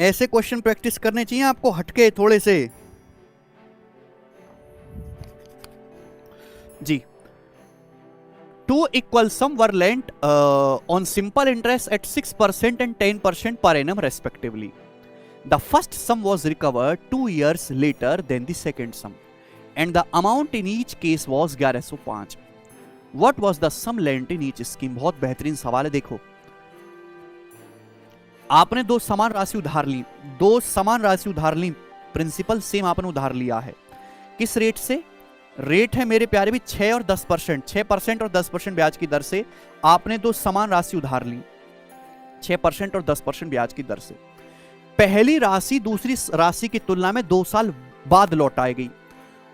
ऐसे question practice करने चाहिए आपको, हटके थोड़े से। जी, two equal sum were lent on simple interest at 6% and 10% per annum respectively. The first sum was recovered 2 years later than the second sum, and the amount in each case was 1105. What was the sum lent in each scheme? बहुत बेहतरीन सवाल है। देखो, आपने दो समान राशि उधार ली, प्रिंसिपल सेम आपने उधार लिया है। किस रेट से? रेट है मेरे प्यारे भी 6 और 10%, 6% और 10% ब्याज की दर से आपने दो समान राशि उधार ली, 6% और 10% ब्याज की दर से। पहली राशि दूसरी राशि की तुलना में 2 साल बाद लौटाई गई,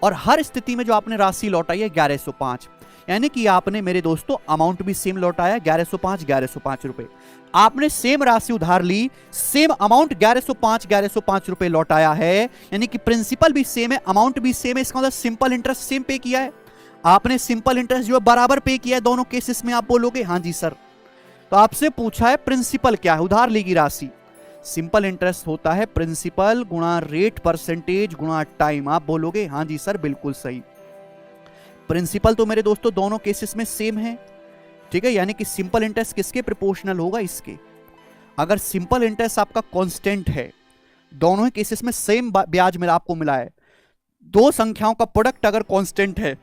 और हर स्थिति में जो आपने राशि लौटाई है 1105, यानी कि आपने मेरे दोस्तों अमाउंट भी सेम लौटाया, 1105 रुपए। आपने सेम राशि उधार ली, सेम अमाउंट 1105 रुपए लौटाया है, यानी कि प्रिंसिपल भी सेम है, अमाउंट भी सेम है। इसका मतलब सिंपल इंटरेस्ट सेम पे किया है। आपने सिंपल इंटरेस्ट जो है बराबर पे किया है दोनों केसेस में। आप बोलोगे हाँ जी सर। तो आपसे पूछा है प्रिंसिपल क्या है, उधार ली गई राशि। सिंपल इंटरेस्ट होता है प्रिंसिपल गुणा रेट परसेंटेज गुणा टाइम। आप बोलोगे हाँ जी सर, बिल्कुल सही। प्रिंसिपल तो मेरे दोस्तों दोनों केसेस में सेम है, ठीक है, यानी कि सिंपल इंटरेस्ट किसके प्रोपोर्शनल होगा? इसके। अगर सिंपल इंटरेस्ट आपका कांस्टेंट है, दोनों ही केसेस में सेम ब्याज मिला आपको मिला है, दो संख्याओं का प्रोडक्ट अगर कांस्टेंट है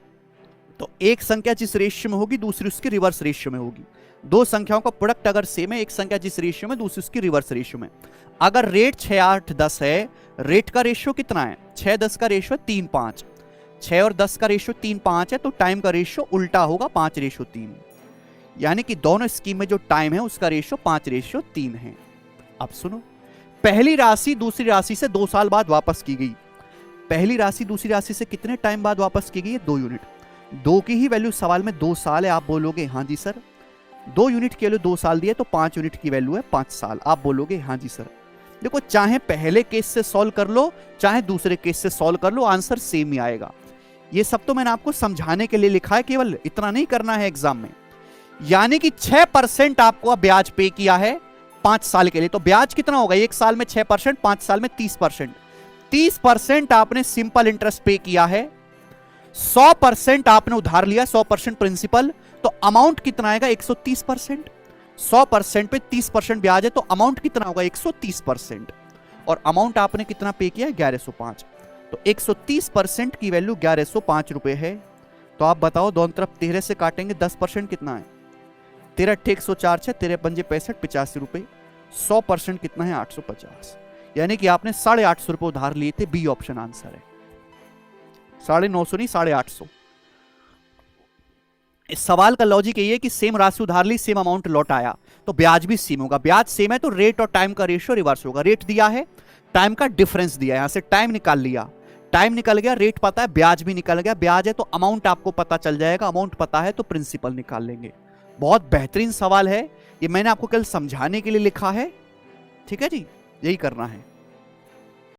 तो एक संख्या जिस रेशियो में होगी दूसरी उसकी रिवर्स रेशियो में होगी। दो संख्याओं का प्रोडक्ट अगर सेम है, एक संख्या जिस रेशियो में दूसरी उसकी रिवर्स रेशियो में। अगर रेट 6, 8, 10 है, रेट का रेशियो कितना है? 6, 10 का रेशियो 3, 5। 6 और 10 का रेशियो 3, 5 है, तो टाइम का रेशियो उल्टा होगा, 5:3। यानी कि दोनों स्कीम में जो टाइम है उसका रेशियो 5:3 है। अब सुनो, पहली राशि दूसरी राशि से 2 साल बाद वापस की गई। पहली राशि दूसरी राशि से कितने टाइम बाद वापस की गई है? 2 यूनिट। 2 की ही वैल्यू सवाल में 2 साल है। आप बोलोगे हाँ जी सर। 2 यूनिट की वैल्यू 2 साल दी है, तो 5 यूनिट की वैल्यू है 5 साल। आप बोलोगे हाँ जी सर। देखो, चाहे पहले केस से सॉल्व कर लो चाहे दूसरे केस से सॉल्व कर लो, आंसर सेम ही आएगा। ये सब तो मैंने आपको समझाने के लिए लिखा है, केवल इतना नहीं करना है एग्जाम में। यानी कि 6% आपको ब्याज पे किया है 5 साल के लिए, तो ब्याज कितना होगा? 1 साल में 6%, 5 साल में 30%। 30% आपने सिंपल इंटरेस्ट पे किया है, 100% आपने उधार लिया, 100% प्रिंसिपल, तो अमाउंट कितना आएगा? 130%। 100% पे 30% ब्याज है, तो अमाउंट कितना होगा? 130%। और अमाउंट आपने कितना पे किया है? 1105। तो 130% की वैल्यू 1105 रुपए है। तो आप बताओ, दोनों तरफ 13 से काटेंगे, 10% कितना है? 13 × 104 6, 13 × 5 65, 85 रुपए। 100% कितना है? 850। यानी कि आपने 850 रुपए उधार लिए थे। बी ऑप्शन आंसर है। 950 नहीं, 850। इस सवाल का लॉजिक यही है कि सेम राशि उधार ली, सेम अमाउंट लौटाया, तो ब्याज भी सेम होगा। ब्याज सेम है तो रेट और टाइम का रेशियो रिवर्स होगा। रेट दिया है, टाइम का डिफरेंस दिया है, यहां से टाइम निकाल लिया, टाइम निकल गया, रेट पता है, ब्याज भी निकल गया। ब्याज है तो अमाउंट आपको पता चल जाएगा, अमाउंट पता है तो प्रिंसिपल निकाल लेंगे। बहुत बेहतरीन सवाल है, ये मैंने आपको कल समझाने के लिए लिखा है, ठीक है जी, यही करना है।